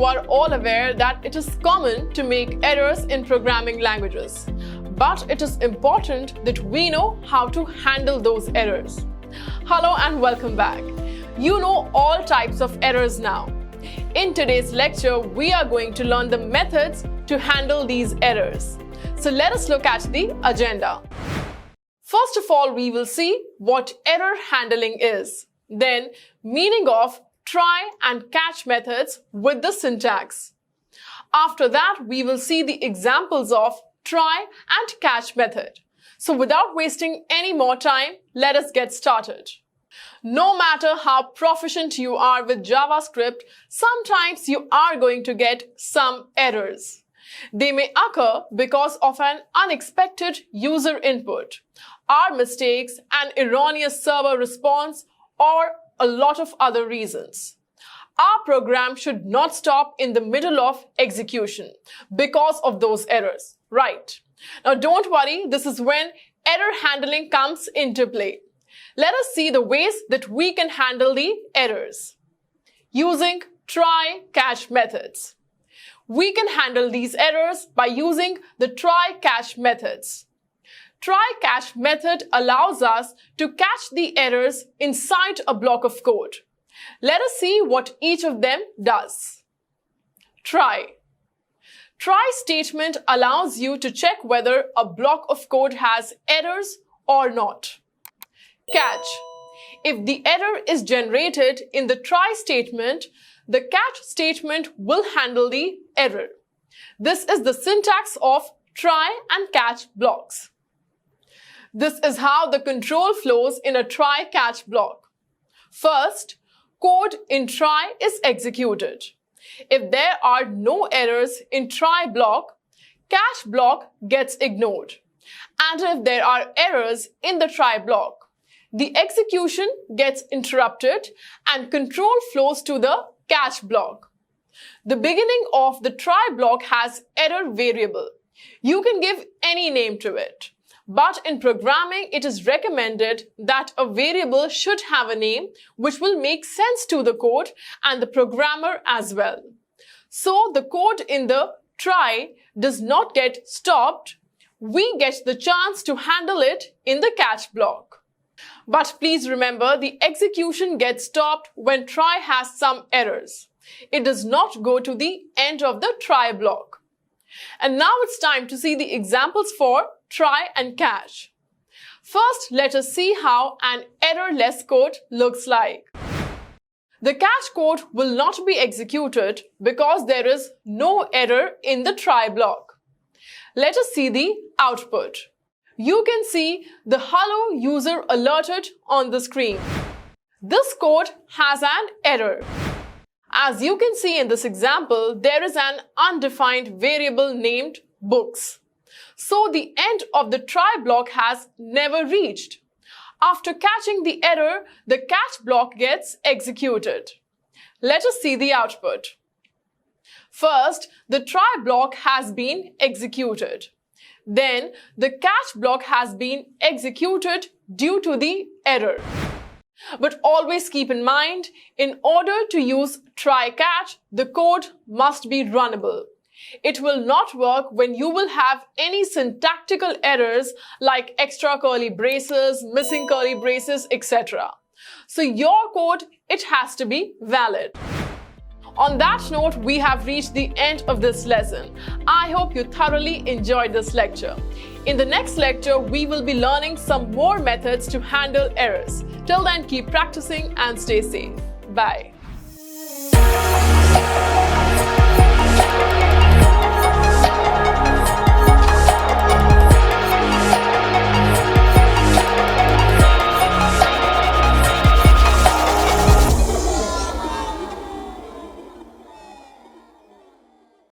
You are all aware that it is common to make errors in programming languages, but it is important that we know how to handle those errors. Hello and welcome back. You know all types of errors now. In today's lecture, we are going to learn the methods to handle these errors. So let us look at the agenda. First of all, we will see what error handling is. Then, meaning of try and catch methods with the syntax. After that, we will see the examples of try and catch method. So without wasting any more time, let us get started. No matter how proficient you are with JavaScript, sometimes you are going to get some errors. They may occur because of an unexpected user input, our mistakes, an erroneous server response, or a lot of other reasons. Our program should not stop in the middle of execution because of those errors, right? Now don't worry, this is when error handling comes into play. Let us see the ways that we can handle the errors. Using try-catch methods. We can handle these errors by using the try-catch methods. Try-catch method allows us to catch the errors inside a block of code. Let us see what each of them does. Try. Try statement allows you to check whether a block of code has errors or not. Catch. If the error is generated in the try statement, the catch statement will handle the error. This is the syntax of try and catch blocks. This is how the control flows in a try-catch block. First, code in try is executed. If there are no errors in try block, catch block gets ignored. And if there are errors in the try block, the execution gets interrupted and control flows to the catch block. The beginning of the try block has error variable. You can give any name to it. But in programming, it is recommended that a variable should have a name which will make sense to the code and the programmer as well. So the code in the try does not get stopped. We get the chance to handle it in the catch block. But please remember, the execution gets stopped when try has some errors. It does not go to the end of the try block. And now it's time to see the examples for try and catch. First, let us see how an errorless code looks like. The catch code will not be executed because there is no error in the try block. Let us see the output. You can see the hello user alerted on the screen. This code has an error. As you can see in this example, there is an undefined variable named books. So the end of the try block has never reached. After catching the error, the catch block gets executed. Let us see the output. First, the try block has been executed. Then, the catch block has been executed due to the error. But always keep in mind, in order to use try-catch, the code must be runnable. It will not work when you will have any syntactical errors like extra curly braces, missing curly braces, etc. So your code, it has to be valid. On that note, we have reached the end of this lesson. I hope you thoroughly enjoyed this lecture. In the next lecture, we will be learning some more methods to handle errors. Till then, keep practicing and stay safe. Bye.